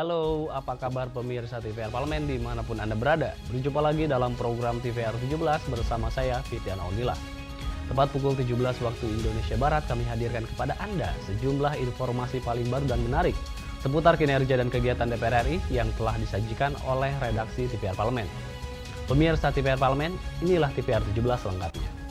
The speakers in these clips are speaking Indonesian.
Halo, apa kabar pemirsa TVR Parlemen dimanapun Anda berada? Berjumpa lagi dalam program TVR 17 bersama saya, Fitian Audila. Tepat pukul 17 waktu Indonesia Barat, kami hadirkan kepada Anda sejumlah informasi paling baru dan menarik seputar kinerja dan kegiatan DPR RI yang telah disajikan oleh redaksi TVR Parlemen. Pemirsa TVR Parlemen, inilah TVR 17 lengkapnya.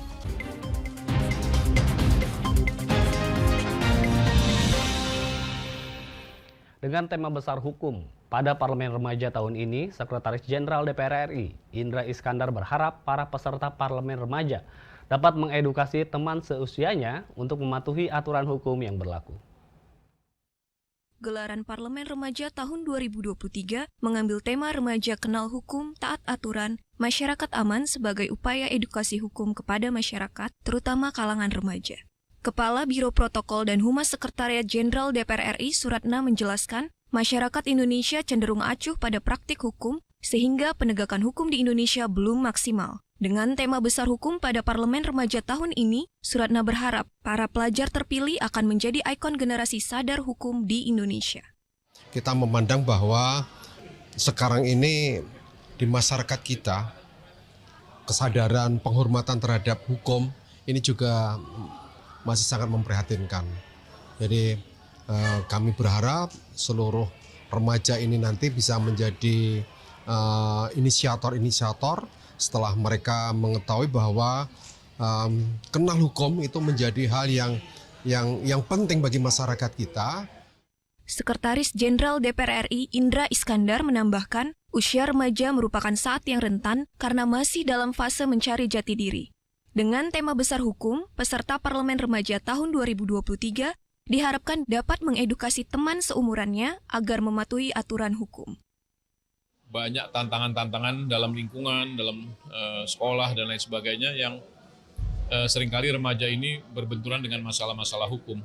Dengan tema besar hukum, pada Parlemen Remaja tahun ini, Sekretaris Jenderal DPR RI, Indra Iskandar berharap para peserta Parlemen Remaja dapat mengedukasi teman seusianya untuk mematuhi aturan hukum yang berlaku. Gelaran Parlemen Remaja tahun 2023 mengambil tema Remaja Kenal Hukum, Taat Aturan, Masyarakat Aman sebagai upaya edukasi hukum kepada masyarakat, terutama kalangan remaja. Kepala Biro Protokol dan Humas Sekretariat Jenderal DPR RI Suratna menjelaskan, masyarakat Indonesia cenderung acuh pada praktik hukum sehingga penegakan hukum di Indonesia belum maksimal. Dengan tema besar hukum pada Parlemen Remaja tahun ini, Suratna berharap para pelajar terpilih akan menjadi ikon generasi sadar hukum di Indonesia. Kita memandang bahwa sekarang ini di masyarakat kita, kesadaran penghormatan terhadap hukum ini juga masih sangat memprihatinkan. Jadi kami berharap seluruh remaja ini nanti bisa menjadi inisiator-inisiator setelah mereka mengetahui bahwa kenal hukum itu menjadi hal yang penting bagi masyarakat kita. Sekretaris Jenderal DPR RI Indra Iskandar menambahkan, usia remaja merupakan saat yang rentan karena masih dalam fase mencari jati diri. Dengan tema besar hukum, peserta Parlemen Remaja tahun 2023 diharapkan dapat mengedukasi teman seumurannya agar mematuhi aturan hukum. Banyak tantangan-tantangan dalam lingkungan, dalam sekolah dan lain sebagainya yang seringkali remaja ini berbenturan dengan masalah-masalah hukum.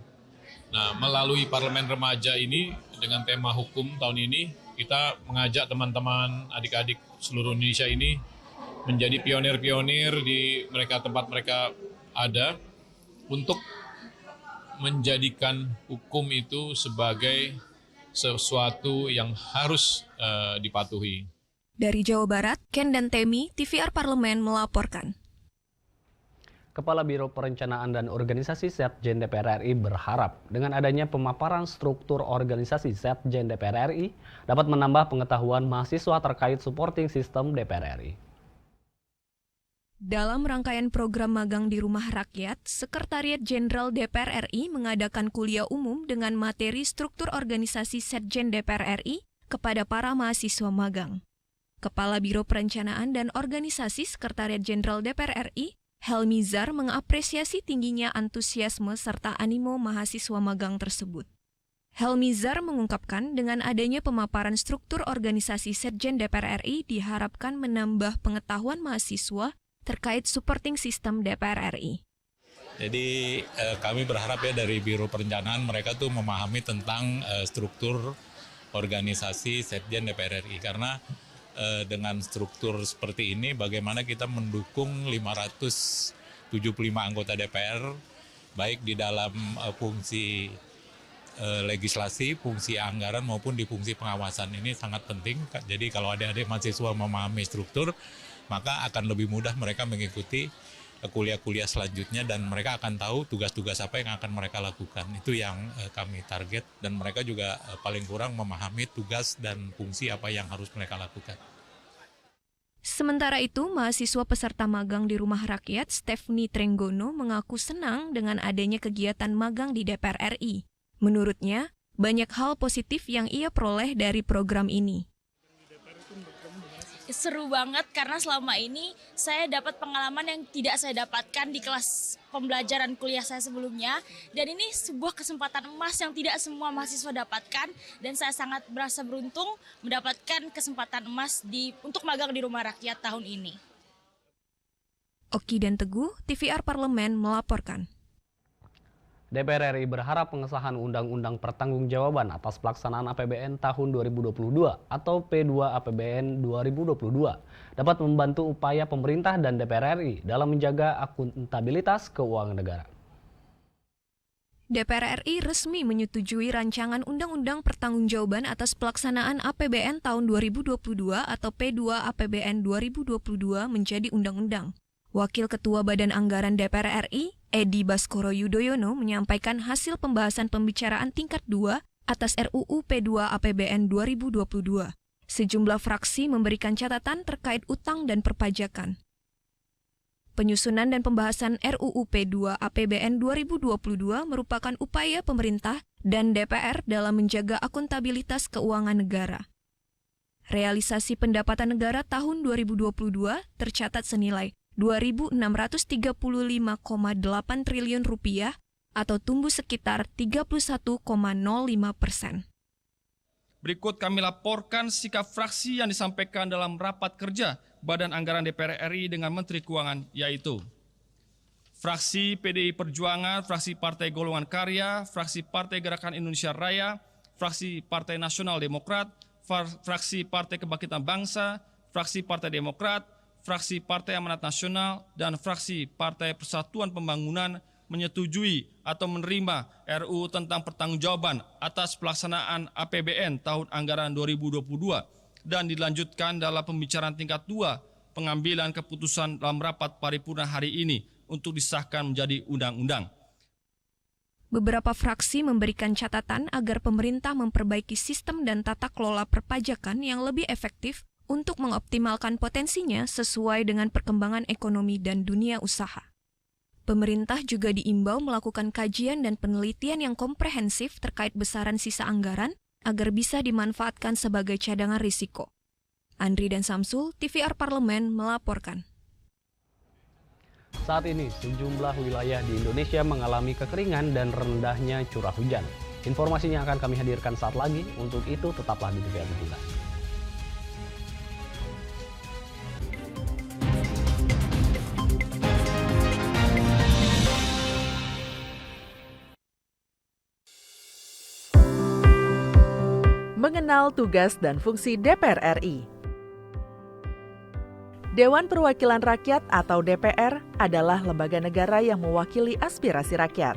Nah, melalui Parlemen Remaja ini dengan tema hukum tahun ini, kita mengajak teman-teman, adik-adik seluruh Indonesia ini menjadi pionir-pionir di tempat mereka ada untuk menjadikan hukum itu sebagai sesuatu yang harus dipatuhi. Dari Jawa Barat, Ken dan Temi, TVR Parlemen melaporkan. Kepala Biro Perencanaan dan Organisasi Setjen DPR RI berharap dengan adanya pemaparan struktur organisasi Setjen DPR RI dapat menambah pengetahuan mahasiswa terkait supporting system DPR RI. Dalam rangkaian program magang di Rumah Rakyat, Sekretariat Jenderal DPR RI mengadakan kuliah umum dengan materi struktur organisasi Setjen DPR RI kepada para mahasiswa magang. Kepala Biro Perencanaan dan Organisasi Sekretariat Jenderal DPR RI, Helmi Zar, mengapresiasi tingginya antusiasme serta animo mahasiswa magang tersebut. Helmi Zar mengungkapkan dengan adanya pemaparan struktur organisasi Setjen DPR RI diharapkan menambah pengetahuan mahasiswa terkait supporting system DPR RI. Jadi kami berharap ya dari Biro Perencanaan mereka tuh memahami tentang struktur organisasi Setjen DPR RI karena dengan struktur seperti ini bagaimana kita mendukung 575 anggota DPR baik di dalam fungsi legislasi, fungsi anggaran maupun di fungsi pengawasan ini sangat penting. Jadi kalau adik-adik mahasiswa memahami struktur maka akan lebih mudah mereka mengikuti kuliah-kuliah selanjutnya dan mereka akan tahu tugas-tugas apa yang akan mereka lakukan. Itu yang kami target dan mereka juga paling kurang memahami tugas dan fungsi apa yang harus mereka lakukan. Sementara itu, mahasiswa peserta magang di Rumah Rakyat, Stephanie Trenggono, mengaku senang dengan adanya kegiatan magang di DPR RI. Menurutnya, banyak hal positif yang ia peroleh dari program ini. Seru banget karena selama ini saya dapat pengalaman yang tidak saya dapatkan di kelas pembelajaran kuliah saya sebelumnya. Dan ini sebuah kesempatan emas yang tidak semua mahasiswa dapatkan. Dan saya sangat merasa beruntung mendapatkan kesempatan emas untuk magang di Rumah Rakyat tahun ini. Oki dan Teguh, TVR Parlemen melaporkan. DPR RI berharap pengesahan Undang-Undang Pertanggungjawaban atas Pelaksanaan APBN tahun 2022 atau P2 APBN 2022 dapat membantu upaya pemerintah dan DPR RI dalam menjaga akuntabilitas keuangan negara. DPR RI resmi menyetujui rancangan Undang-Undang Pertanggungjawaban atas Pelaksanaan APBN tahun 2022 atau P2 APBN 2022 menjadi undang-undang. Wakil Ketua Badan Anggaran DPR RI, Edi Baskoro Yudhoyono, menyampaikan hasil pembahasan pembicaraan tingkat 2 atas RUU P2 APBN 2022. Sejumlah fraksi memberikan catatan terkait utang dan perpajakan. Penyusunan dan pembahasan RUU P2 APBN 2022 merupakan upaya pemerintah dan DPR dalam menjaga akuntabilitas keuangan negara. Realisasi pendapatan negara tahun 2022 tercatat senilai Rp2.635,8 triliun atau tumbuh sekitar 31,05%. Berikut kami laporkan sikap fraksi yang disampaikan dalam rapat kerja Badan Anggaran DPR RI dengan Menteri Keuangan, yaitu fraksi PDI Perjuangan, fraksi Partai Golongan Karya, fraksi Partai Gerakan Indonesia Raya, fraksi Partai Nasional Demokrat, fraksi Partai Kebangkitan Bangsa, fraksi Partai Demokrat, fraksi Partai Amanat Nasional, dan fraksi Partai Persatuan Pembangunan menyetujui atau menerima RUU tentang pertanggungjawaban atas pelaksanaan APBN tahun anggaran 2022 dan dilanjutkan dalam pembicaraan tingkat 2 pengambilan keputusan dalam rapat paripurna hari ini untuk disahkan menjadi undang-undang. Beberapa fraksi memberikan catatan agar pemerintah memperbaiki sistem dan tata kelola perpajakan yang lebih efektif untuk mengoptimalkan potensinya sesuai dengan perkembangan ekonomi dan dunia usaha. Pemerintah juga diimbau melakukan kajian dan penelitian yang komprehensif terkait besaran sisa anggaran agar bisa dimanfaatkan sebagai cadangan risiko. Andri dan Samsul, TVR Parlemen melaporkan. Saat ini, sejumlah wilayah di Indonesia mengalami kekeringan dan rendahnya curah hujan. Informasinya akan kami hadirkan saat lagi, untuk itu tetaplah di TVR 17. Mengenal tugas dan fungsi DPR RI. Dewan Perwakilan Rakyat atau DPR adalah lembaga negara yang mewakili aspirasi rakyat.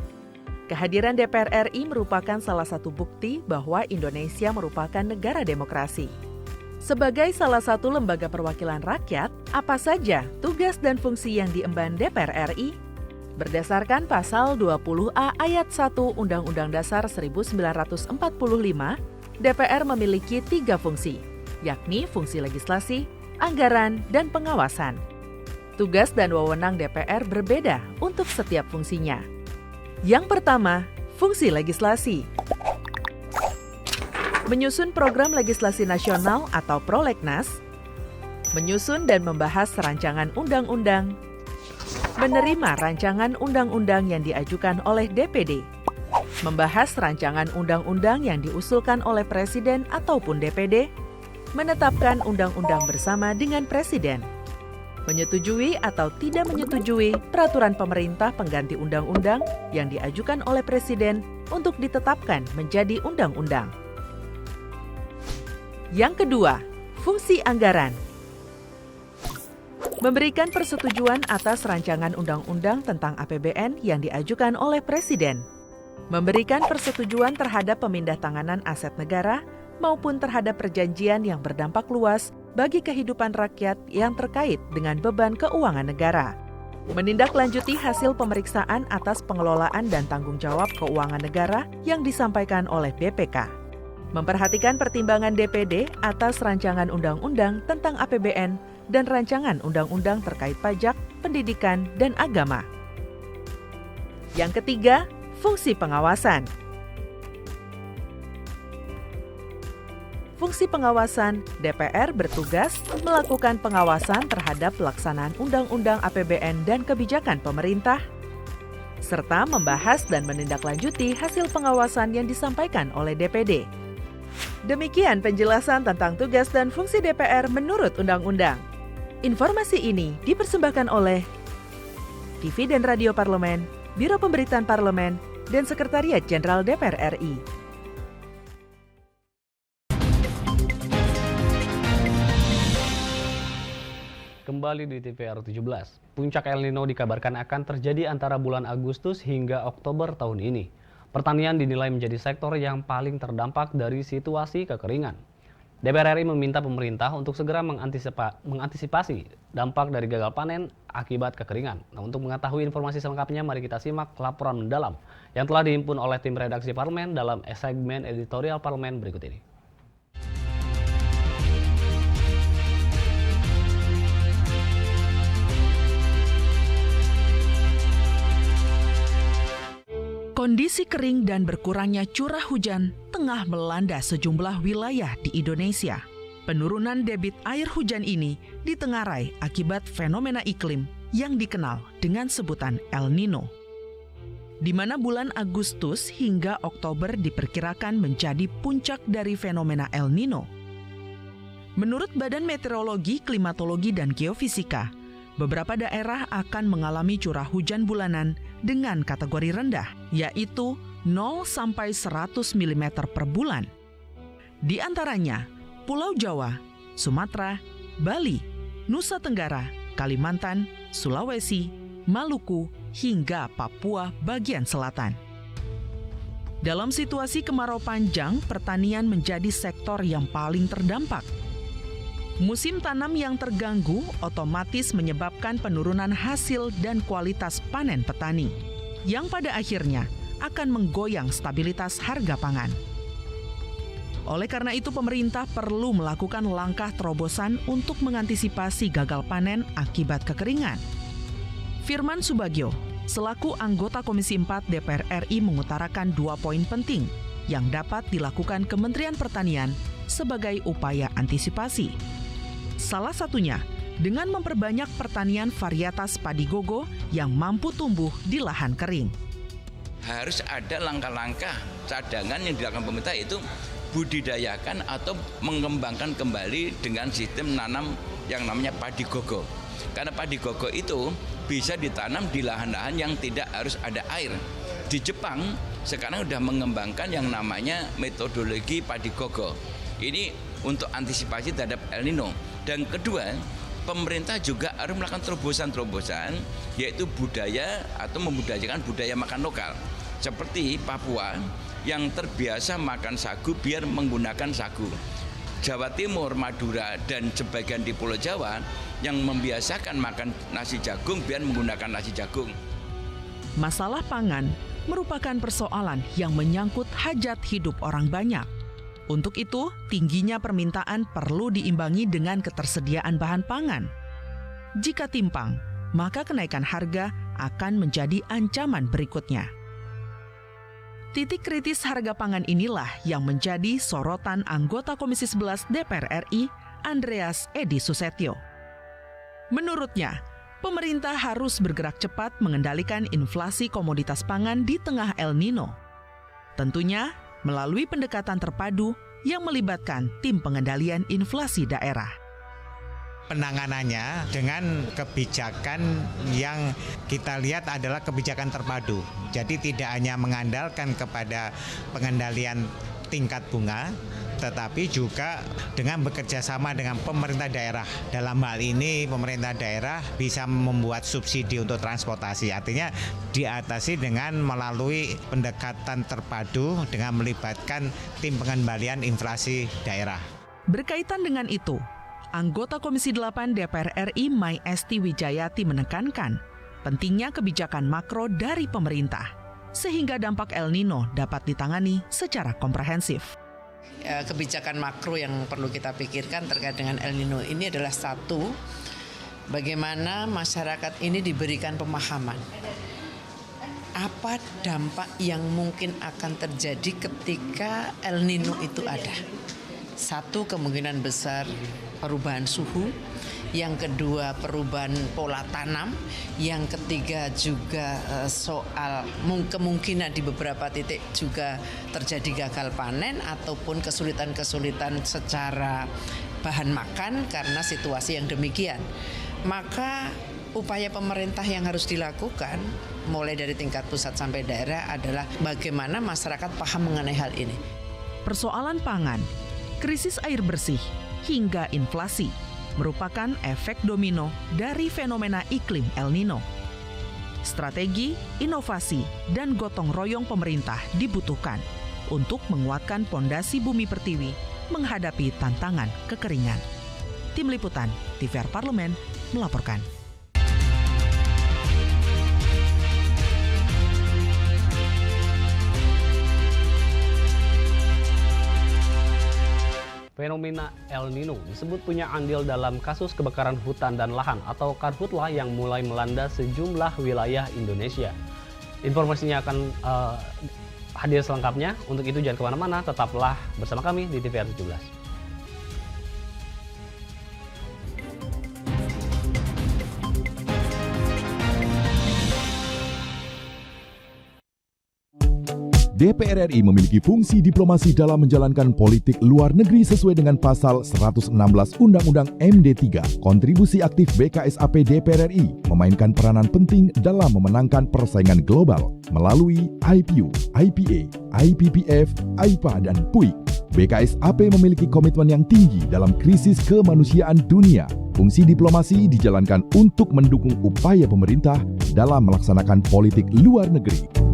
Kehadiran DPR RI merupakan salah satu bukti bahwa Indonesia merupakan negara demokrasi. Sebagai salah satu lembaga perwakilan rakyat, apa saja tugas dan fungsi yang diemban DPR RI? Berdasarkan pasal 20A ayat 1 Undang-Undang Dasar 1945, DPR memiliki 3 fungsi, yakni fungsi legislasi, anggaran, dan pengawasan. Tugas dan wewenang DPR berbeda untuk setiap fungsinya. Yang pertama, fungsi legislasi. Menyusun program legislasi nasional atau prolegnas, menyusun dan membahas rancangan undang-undang, menerima rancangan undang-undang yang diajukan oleh DPD, membahas rancangan undang-undang yang diusulkan oleh Presiden ataupun DPD, menetapkan undang-undang bersama dengan Presiden, menyetujui atau tidak menyetujui peraturan pemerintah pengganti undang-undang yang diajukan oleh Presiden untuk ditetapkan menjadi undang-undang. Yang kedua, fungsi anggaran. Memberikan persetujuan atas rancangan undang-undang tentang APBN yang diajukan oleh Presiden. Memberikan persetujuan terhadap pemindah-tanganan aset negara maupun terhadap perjanjian yang berdampak luas bagi kehidupan rakyat yang terkait dengan beban keuangan negara. Menindaklanjuti hasil pemeriksaan atas pengelolaan dan tanggung jawab keuangan negara yang disampaikan oleh BPK. Memperhatikan pertimbangan DPD atas rancangan undang-undang tentang APBN dan rancangan undang-undang terkait pajak, pendidikan, dan agama. Yang ketiga, fungsi pengawasan. Fungsi pengawasan, DPR bertugas melakukan pengawasan terhadap pelaksanaan undang-undang APBN dan kebijakan pemerintah, serta membahas dan menindaklanjuti hasil pengawasan yang disampaikan oleh DPD. Demikian penjelasan tentang tugas dan fungsi DPR menurut undang-undang. Informasi ini dipersembahkan oleh TV dan Radio Parlemen, Biro Pemberitaan Parlemen, dan Sekretariat Jenderal DPR RI. Kembali di TVR 17, puncak El Nino dikabarkan akan terjadi antara bulan Agustus hingga Oktober tahun ini. Pertanian dinilai menjadi sektor yang paling terdampak dari situasi kekeringan. DPR RI meminta pemerintah untuk segera mengantisipasi dampak dari gagal panen akibat kekeringan. Nah, untuk mengetahui informasi selengkapnya, mari kita simak laporan mendalam yang telah dihimpun oleh tim redaksi Parlemen dalam segmen editorial Parlemen berikut ini. Kondisi kering dan berkurangnya curah hujan tengah melanda sejumlah wilayah di Indonesia. Penurunan debit air hujan ini ditengarai akibat fenomena iklim yang dikenal dengan sebutan El Nino, di mana bulan Agustus hingga Oktober diperkirakan menjadi puncak dari fenomena El Nino. Menurut Badan Meteorologi, Klimatologi, dan Geofisika, beberapa daerah akan mengalami curah hujan bulanan dengan kategori rendah, yaitu 0 sampai 100 mm per bulan. Di antaranya Pulau Jawa, Sumatera, Bali, Nusa Tenggara, Kalimantan, Sulawesi, Maluku, hingga Papua bagian selatan. Dalam situasi kemarau panjang, pertanian menjadi sektor yang paling terdampak. Musim tanam yang terganggu otomatis menyebabkan penurunan hasil dan kualitas panen petani, yang pada akhirnya akan menggoyang stabilitas harga pangan. Oleh karena itu, pemerintah perlu melakukan langkah terobosan untuk mengantisipasi gagal panen akibat kekeringan. Firman Subagio, selaku anggota Komisi 4 DPR RI, mengutarakan 2 poin penting yang dapat dilakukan Kementerian Pertanian sebagai upaya antisipasi. Salah satunya dengan memperbanyak pertanian varietas padi gogo yang mampu tumbuh di lahan kering. Harus ada langkah-langkah cadangan yang dilakukan pemerintah, itu budidayakan atau mengembangkan kembali dengan sistem nanam yang namanya padi gogo. Karena padi gogo itu bisa ditanam di lahan-lahan yang tidak harus ada air. Di Jepang sekarang sudah mengembangkan yang namanya metodologi padi gogo. Ini untuk antisipasi terhadap El Nino. Dan kedua, pemerintah juga harus melakukan terobosan-terobosan, yaitu budaya atau membudayakan budaya makan lokal. Seperti Papua yang terbiasa makan sagu biar menggunakan sagu. Jawa Timur, Madura, dan sebagian di Pulau Jawa yang membiasakan makan nasi jagung biar menggunakan nasi jagung. Masalah pangan merupakan persoalan yang menyangkut hajat hidup orang banyak. Untuk itu, tingginya permintaan perlu diimbangi dengan ketersediaan bahan pangan. Jika timpang, maka kenaikan harga akan menjadi ancaman berikutnya. Titik kritis harga pangan inilah yang menjadi sorotan anggota Komisi 11 DPR RI, Andreas Edi Susetio. Menurutnya, pemerintah harus bergerak cepat mengendalikan inflasi komoditas pangan di tengah El Nino. Tentunya, melalui pendekatan terpadu yang melibatkan tim pengendalian inflasi daerah. Penanganannya dengan kebijakan yang kita lihat adalah kebijakan terpadu. Jadi tidak hanya mengandalkan kepada pengendalian tingkat bunga, tetapi juga dengan bekerja sama dengan pemerintah daerah. Dalam hal ini pemerintah daerah bisa membuat subsidi untuk transportasi. Artinya diatasi dengan melalui pendekatan terpadu dengan melibatkan tim pengendalian inflasi daerah. Berkaitan dengan itu, anggota Komisi 8 DPR RI Mai Esti Wijayati menekankan pentingnya kebijakan makro dari pemerintah, sehingga dampak El Nino dapat ditangani secara komprehensif. Kebijakan makro yang perlu kita pikirkan terkait dengan El Nino ini adalah satu, bagaimana masyarakat ini diberikan pemahaman apa dampak yang mungkin akan terjadi ketika El Nino itu ada. Satu, kemungkinan besar perubahan suhu. Yang kedua, perubahan pola tanam. Yang ketiga juga soal kemungkinan di beberapa titik juga terjadi gagal panen ataupun kesulitan-kesulitan secara bahan makan karena situasi yang demikian. Maka upaya pemerintah yang harus dilakukan mulai dari tingkat pusat sampai daerah adalah bagaimana masyarakat paham mengenai hal ini. Persoalan pangan, krisis air bersih, hingga inflasi merupakan efek domino dari fenomena iklim El Nino. Strategi, inovasi, dan gotong royong pemerintah dibutuhkan untuk menguatkan pondasi bumi pertiwi menghadapi tantangan kekeringan. Tim Liputan TVR Parlemen melaporkan. Fenomena El Nino disebut punya andil dalam kasus kebakaran hutan dan lahan atau karhutla yang mulai melanda sejumlah wilayah Indonesia. Informasinya akan hadir selengkapnya. Untuk itu jangan kemana-mana, tetaplah bersama kami di TVR 17. DPR RI memiliki fungsi diplomasi dalam menjalankan politik luar negeri sesuai dengan pasal 116 Undang-Undang MD3. Kontribusi aktif BKSAP DPR RI memainkan peranan penting dalam memenangkan persaingan global melalui IPU, IPA, IPPF, IPA, dan PUIK. BKSAP memiliki komitmen yang tinggi dalam krisis kemanusiaan dunia. Fungsi diplomasi dijalankan untuk mendukung upaya pemerintah dalam melaksanakan politik luar negeri.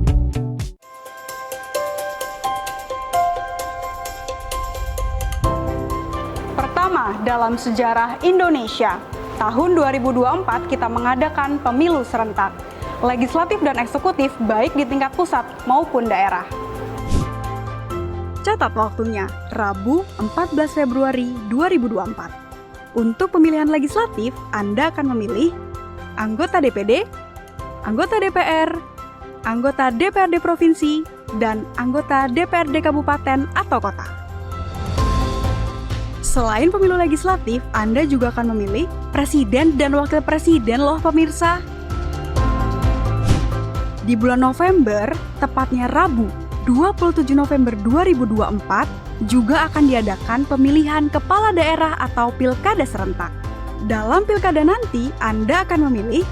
Dalam sejarah Indonesia, tahun 2024 kita mengadakan pemilu serentak, legislatif dan eksekutif baik di tingkat pusat maupun daerah. Catat waktunya, Rabu 14 Februari 2024. Untuk pemilihan legislatif, Anda akan memilih anggota DPD, anggota DPR, anggota DPRD Provinsi, dan anggota DPRD Kabupaten atau Kota. Selain pemilu legislatif, Anda juga akan memilih presiden dan wakil presiden loh pemirsa. Di bulan November, tepatnya Rabu 27 November 2024, juga akan diadakan pemilihan kepala daerah atau pilkada serentak. Dalam pilkada nanti, Anda akan memilih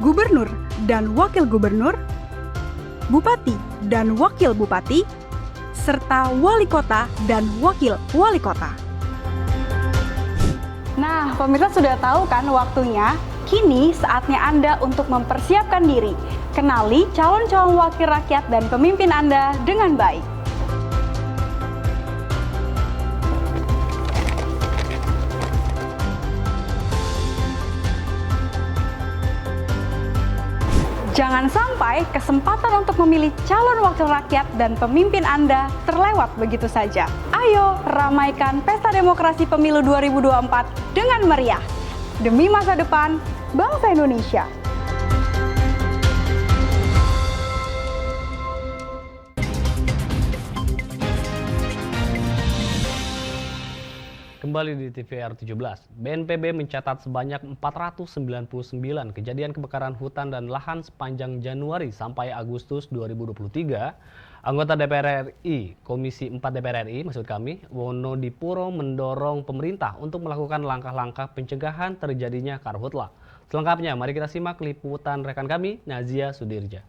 gubernur dan wakil gubernur, bupati dan wakil bupati, serta wali kota dan wakil wali kota. Nah, pemirsa sudah tahu kan waktunya? Kini saatnya Anda untuk mempersiapkan diri. Kenali calon-calon wakil rakyat dan pemimpin Anda dengan baik. Jangan sampai kesempatan untuk memilih calon wakil rakyat dan pemimpin Anda terlewat begitu saja. Ayo ramaikan pesta demokrasi pemilu 2024 dengan meriah. Demi masa depan bangsa Indonesia. Kembali di TVR 17, BNPB mencatat sebanyak 499 kejadian kebakaran hutan dan lahan sepanjang Januari sampai Agustus 2023. Anggota DPR RI, Komisi 4 DPR RI, maksud kami, Wonodipuro mendorong pemerintah untuk melakukan langkah-langkah pencegahan terjadinya karhutla. Selengkapnya, mari kita simak liputan rekan kami, Nazia Sudirja.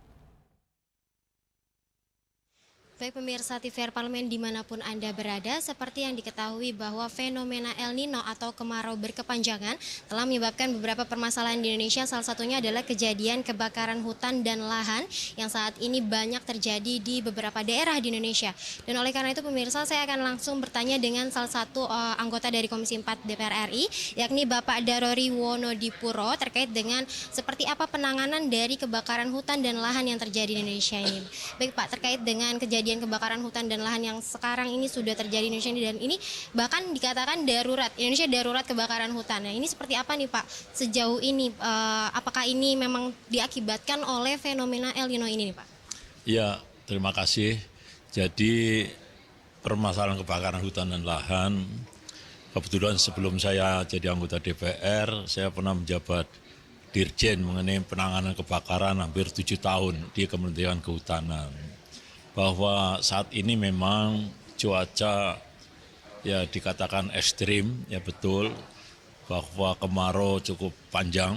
Baik pemirsa TVR Parlemen dimanapun Anda berada, seperti yang diketahui bahwa fenomena El Nino atau kemarau berkepanjangan telah menyebabkan beberapa permasalahan di Indonesia. Salah satunya adalah kejadian kebakaran hutan dan lahan yang saat ini banyak terjadi di beberapa daerah di Indonesia. Dan oleh karena itu pemirsa, saya akan langsung bertanya dengan salah satu anggota dari Komisi 4 DPR RI, yakni Bapak Darori Wonodipuro, terkait dengan seperti apa penanganan dari kebakaran hutan dan lahan yang terjadi di Indonesia ini. Baik Pak, terkait dengan kejadian kebakaran hutan dan lahan yang sekarang ini sudah terjadi di Indonesia ini, dan ini bahkan dikatakan darurat, Indonesia darurat kebakaran hutan. Nah, ini seperti apa nih Pak sejauh ini, apakah ini memang diakibatkan oleh fenomena El Nino ini nih Pak? Ya, terima kasih. Jadi permasalahan kebakaran hutan dan lahan, kebetulan sebelum saya jadi anggota DPR, saya pernah menjabat Dirjen mengenai penanganan kebakaran hampir 7 tahun di Kementerian Kehutanan. Bahwa saat ini memang cuaca ya dikatakan ekstrim, ya betul, bahwa kemarau cukup panjang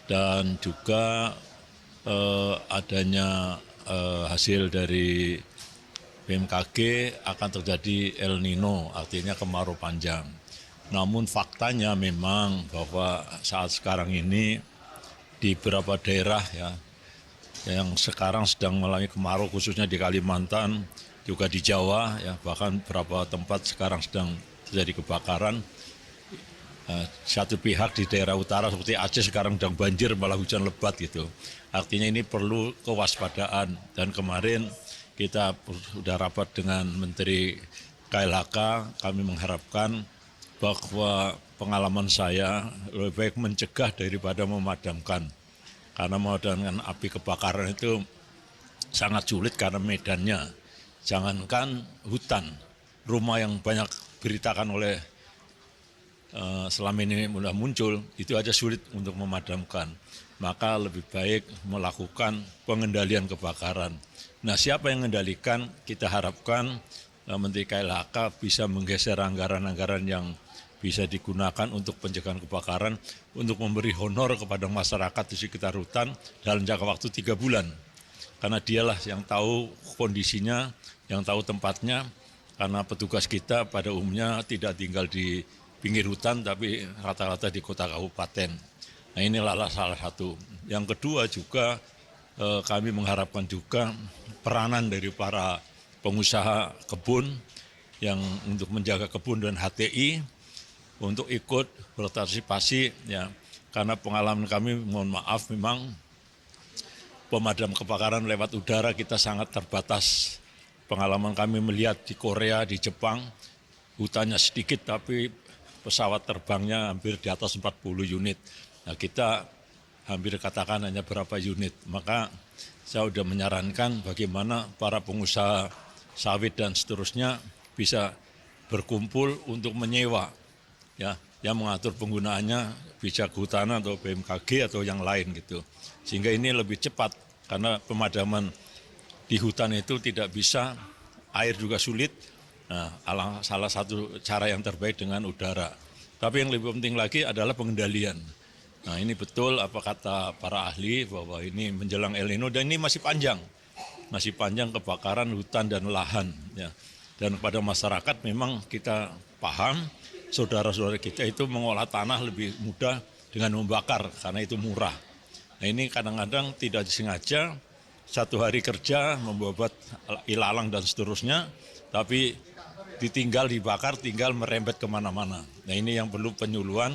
dan juga adanya hasil dari BMKG akan terjadi El Nino, artinya kemarau panjang. Namun faktanya memang bahwa saat sekarang ini di di beberapa daerah ya yang sekarang sedang mengalami kemarau, khususnya di Kalimantan, juga di Jawa ya, bahkan beberapa tempat sekarang sedang terjadi kebakaran. Satu pihak di daerah utara seperti Aceh sekarang sedang banjir, malah hujan lebat gitu. Artinya ini perlu kewaspadaan, dan kemarin kita sudah rapat dengan Menteri KLHK, kami mengharapkan bahwa pengalaman saya lebih baik mencegah daripada memadamkan. Karena memadamkan api kebakaran itu sangat sulit karena medannya. Jangankan hutan, rumah yang banyak beritakan oleh selama ini sudah muncul, itu aja sulit untuk memadamkan. Maka lebih baik melakukan pengendalian kebakaran. Nah, siapa yang mengendalikan? Kita harapkan Menteri KLHK bisa menggeser anggaran-anggaran yang bisa digunakan untuk pencegahan kebakaran, untuk memberi honor kepada masyarakat di sekitar hutan dalam jangka waktu 3 bulan. Karena dialah yang tahu kondisinya, yang tahu tempatnya, karena petugas kita pada umumnya tidak tinggal di pinggir hutan, tapi rata-rata di kota kabupaten. Nah, inilah salah satu. Yang kedua juga kami mengharapkan juga peranan dari para pengusaha kebun yang untuk menjaga kebun dan HTI untuk ikut berpartisipasi ya, karena pengalaman kami, mohon maaf, memang pemadam kebakaran lewat udara kita sangat terbatas. Pengalaman kami melihat di Korea, di Jepang, hutannya sedikit tapi pesawat terbangnya hampir di atas 40 unit. Nah, kita hampir katakan hanya berapa unit. Maka saya sudah menyarankan bagaimana para pengusaha sawit dan seterusnya bisa berkumpul untuk menyewa, ya, yang mengatur penggunaannya bisa kehutanan atau BMKG atau yang lain gitu. Sehingga ini lebih cepat karena pemadaman di hutan itu tidak bisa, air juga sulit. Nah, salah satu cara yang terbaik dengan udara. Tapi yang lebih penting lagi adalah pengendalian. Nah, ini betul apa kata para ahli bahwa ini menjelang El Nino dan ini masih panjang kebakaran hutan dan lahan ya. Dan kepada masyarakat memang kita paham saudara-saudara kita itu mengolah tanah lebih mudah dengan membakar karena itu murah. Nah, ini kadang-kadang tidak disengaja satu hari kerja membuat ilalang dan seterusnya, tapi ditinggal dibakar, tinggal merembet kemana-mana. Nah, ini yang perlu penyuluhan.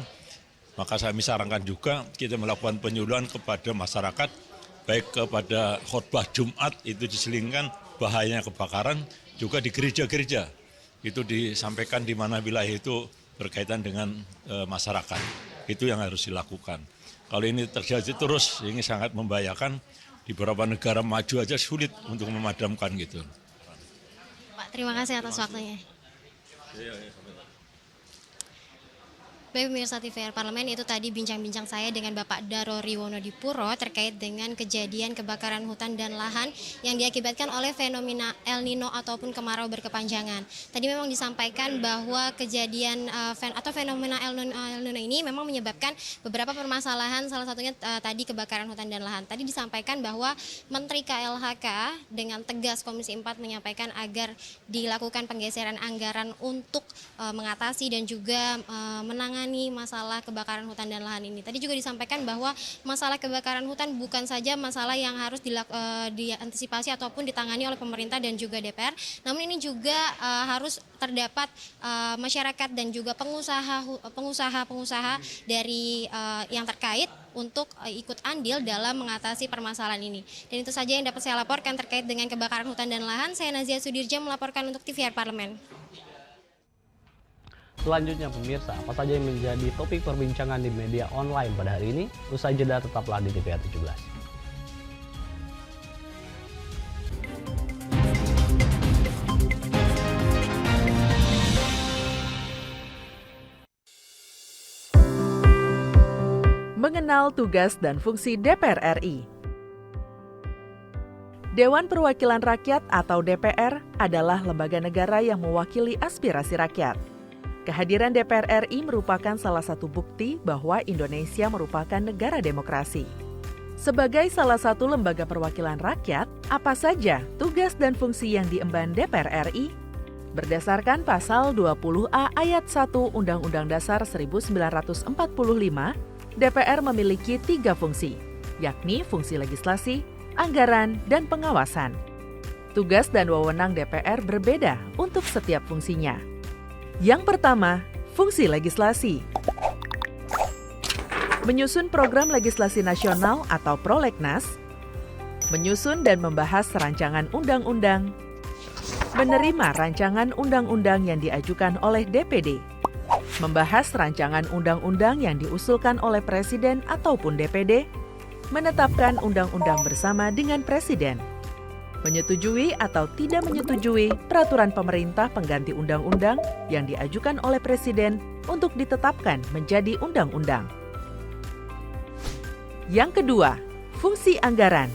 Maka saya sarankan juga kita melakukan penyuluhan kepada masyarakat, baik kepada khotbah Jumat itu diselingkan bahayanya kebakaran, juga di gereja-gereja itu disampaikan di mana wilayah itu berkaitan dengan masyarakat. Itu yang harus dilakukan. Kalau ini terjadi terus, ini sangat membahayakan. Di beberapa negara maju aja sulit untuk memadamkan gitu. Pak, terima kasih atas waktunya. Baik pemirsa TVR Parlemen, itu tadi bincang-bincang saya dengan Bapak Daro Riwonodipuro terkait dengan kejadian kebakaran hutan dan lahan yang diakibatkan oleh fenomena El Nino ataupun kemarau berkepanjangan. Tadi memang disampaikan bahwa kejadian atau fenomena El Nino ini memang menyebabkan beberapa permasalahan, salah satunya tadi kebakaran hutan dan lahan. Tadi disampaikan bahwa Menteri KLHK dengan tegas Komisi 4 menyampaikan agar dilakukan penggeseran anggaran untuk mengatasi dan juga menangani masalah kebakaran hutan dan lahan ini. Tadi juga disampaikan bahwa masalah kebakaran hutan bukan saja masalah yang harus diantisipasi ataupun ditangani oleh pemerintah dan juga DPR, namun ini juga harus terdapat masyarakat dan juga pengusaha dari yang terkait untuk ikut andil dalam mengatasi permasalahan ini. Dan itu saja yang dapat saya laporkan terkait dengan kebakaran hutan dan lahan. Saya Nazia Sudirja melaporkan untuk TVR Parlemen. Selanjutnya pemirsa, apa saja yang menjadi topik perbincangan di media online pada hari ini? Usai jeda tetaplah di TVR 17. Mengenal tugas dan fungsi DPR RI. Dewan Perwakilan Rakyat atau DPR adalah lembaga negara yang mewakili aspirasi rakyat. Kehadiran DPR RI merupakan salah satu bukti bahwa Indonesia merupakan negara demokrasi. Sebagai salah satu lembaga perwakilan rakyat, apa saja tugas dan fungsi yang diemban DPR RI? Berdasarkan pasal 20A ayat 1 Undang-Undang Dasar 1945, DPR memiliki 3 fungsi. yakni fungsi legislasi, anggaran, dan pengawasan. Tugas dan wewenang DPR berbeda untuk setiap fungsinya. Yang pertama, fungsi legislasi. Menyusun program legislasi nasional atau prolegnas, menyusun dan membahas rancangan undang-undang, menerima rancangan undang-undang yang diajukan oleh DPD, membahas rancangan undang-undang yang diusulkan oleh Presiden ataupun DPD, menetapkan undang-undang bersama dengan Presiden, menyetujui atau tidak menyetujui peraturan pemerintah pengganti undang-undang yang diajukan oleh Presiden untuk ditetapkan menjadi undang-undang. Yang kedua, fungsi anggaran.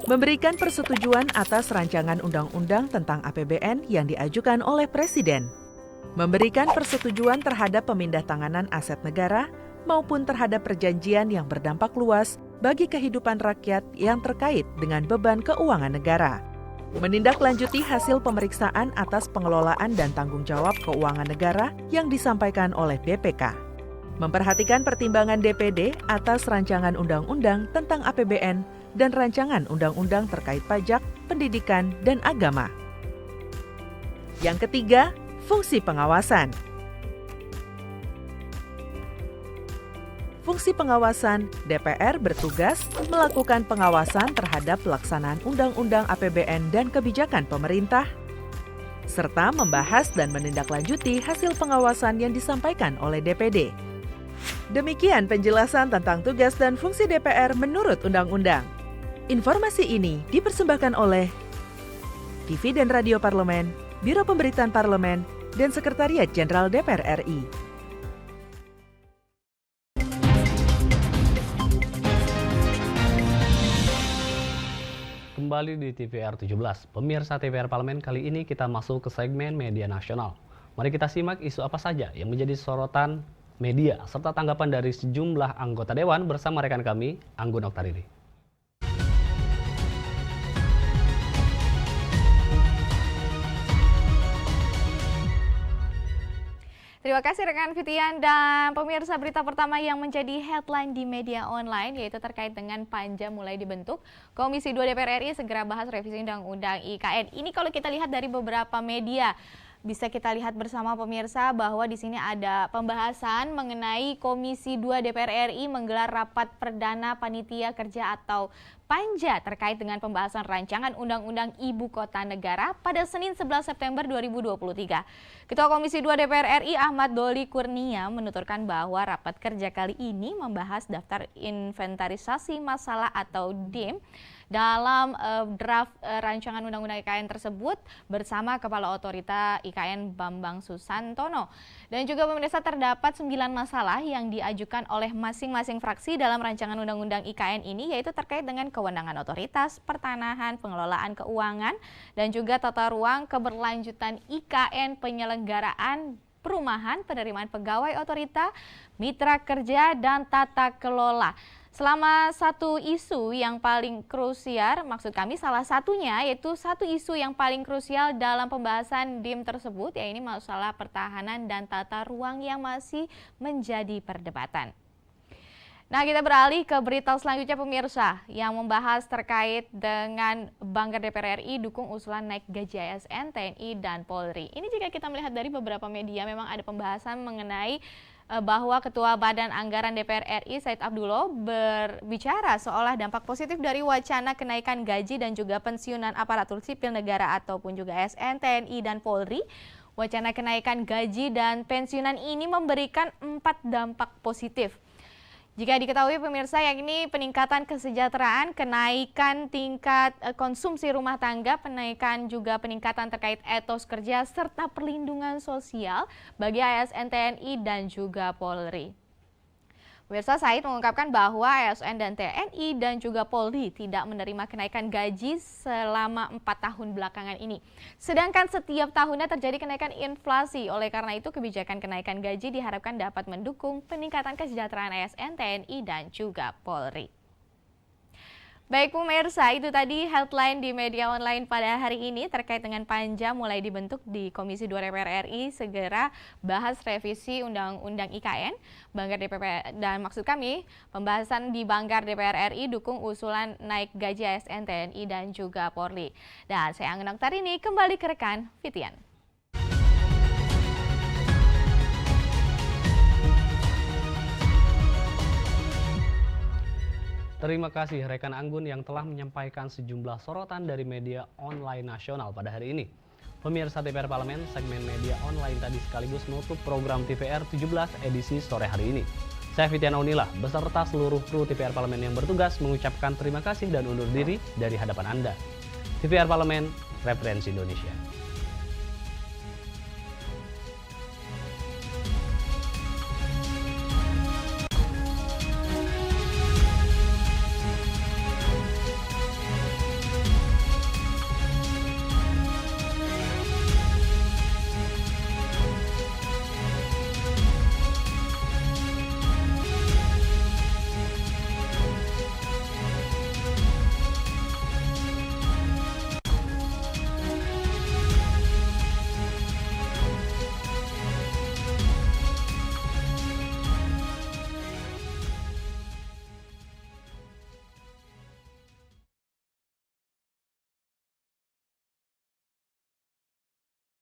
Memberikan persetujuan atas rancangan undang-undang tentang APBN yang diajukan oleh Presiden. Memberikan persetujuan terhadap pemindahntanganan aset negara maupun terhadap perjanjian yang berdampak luas bagi kehidupan rakyat yang terkait dengan beban keuangan negara. Menindaklanjuti hasil pemeriksaan atas pengelolaan dan tanggung jawab keuangan negara yang disampaikan oleh BPK. Memperhatikan pertimbangan DPD atas rancangan undang-undang tentang APBN dan rancangan undang-undang terkait pajak, pendidikan, dan agama. Yang ketiga, fungsi pengawasan. Fungsi pengawasan, DPR bertugas melakukan pengawasan terhadap pelaksanaan undang-undang APBN dan kebijakan pemerintah, serta membahas dan menindaklanjuti hasil pengawasan yang disampaikan oleh DPD. Demikian penjelasan tentang tugas dan fungsi DPR menurut undang-undang. Informasi ini dipersembahkan oleh TV dan Radio Parlemen, Biro Pemberitaan Parlemen, dan Sekretariat Jenderal DPR RI. Kembali di TVR 17, pemirsa TVR Parlemen, kali ini kita masuk ke segmen media nasional. Mari kita simak isu apa saja yang menjadi sorotan media, serta tanggapan dari sejumlah anggota Dewan bersama rekan kami, Anggun Oktaridi. Terima kasih rekan Fitian dan pemirsa, berita pertama yang menjadi headline di media online yaitu terkait dengan panja mulai dibentuk. Komisi 2 DPR RI segera bahas revisi Undang-Undang IKN. Ini kalau kita lihat dari beberapa media, bisa kita lihat bersama pemirsa bahwa di sini ada pembahasan mengenai Komisi 2 DPR RI menggelar rapat perdana panitia kerja atau panja terkait dengan pembahasan rancangan Undang-Undang Ibu Kota Negara pada Senin 11 September 2023. Ketua Komisi 2 DPR RI Ahmad Doli Kurnia menuturkan bahwa rapat kerja kali ini membahas daftar inventarisasi masalah atau DIM dalam draft rancangan Undang-Undang IKN tersebut bersama Kepala Otorita IKN Bambang Susantono. Dan juga pemirsa, terdapat 9 masalah yang diajukan oleh masing-masing fraksi dalam rancangan Undang-Undang IKN ini, yaitu terkait dengan kewenangan otoritas, pertanahan, pengelolaan keuangan, dan juga tata ruang, keberlanjutan IKN, penyelenggaraan perumahan, penerimaan pegawai otorita, mitra kerja, dan tata kelola. Selama satu isu yang paling krusial, maksud kami salah satunya yaitu satu isu yang paling krusial dalam pembahasan DIM tersebut, yaitu masalah pertahanan dan tata ruang yang masih menjadi perdebatan. Nah, kita beralih ke berita selanjutnya pemirsa yang membahas terkait dengan Banggar DPR RI dukung usulan naik gaji ASN, TNI, dan Polri. Ini jika kita melihat dari beberapa media memang ada pembahasan mengenai bahwa Ketua Badan Anggaran DPR RI Said Abdullah berbicara seolah dampak positif dari wacana kenaikan gaji dan juga pensiunan aparatur sipil negara ataupun juga ASN, TNI, dan Polri. Wacana kenaikan gaji dan pensiunan ini memberikan 4 dampak positif. Jika diketahui pemirsa, yakni peningkatan kesejahteraan, kenaikan tingkat konsumsi rumah tangga, peningkatan terkait etos kerja, serta perlindungan sosial bagi ASN, TNI, dan juga Polri. Pemirsa, Said mengungkapkan bahwa ASN dan TNI dan juga Polri tidak menerima kenaikan gaji selama 4 tahun belakangan ini. Sedangkan setiap tahunnya terjadi kenaikan inflasi. Oleh karena itu, kebijakan kenaikan gaji diharapkan dapat mendukung peningkatan kesejahteraan ASN, TNI, dan juga Polri. Baik pemirsa, itu tadi headline di media online pada hari ini terkait dengan Panja mulai dibentuk di Komisi 2 DPR RI segera bahas revisi Undang-Undang IKN. Banggar DPR dan maksud kami pembahasan di Banggar DPR RI dukung usulan naik gaji ASN TNI dan juga Polri. Dan saya Anggun Oktarini kembali ke rekan Fitian. Terima kasih rekan Anggun yang telah menyampaikan sejumlah sorotan dari media online nasional pada hari ini. Pemirsa TVR Parlemen, segmen media online tadi sekaligus menutup program TVR 17 edisi sore hari ini. Saya Fitian Aunilah beserta seluruh kru TVR Parlemen yang bertugas mengucapkan terima kasih dan undur diri dari hadapan Anda. TVR Parlemen, referensi Indonesia.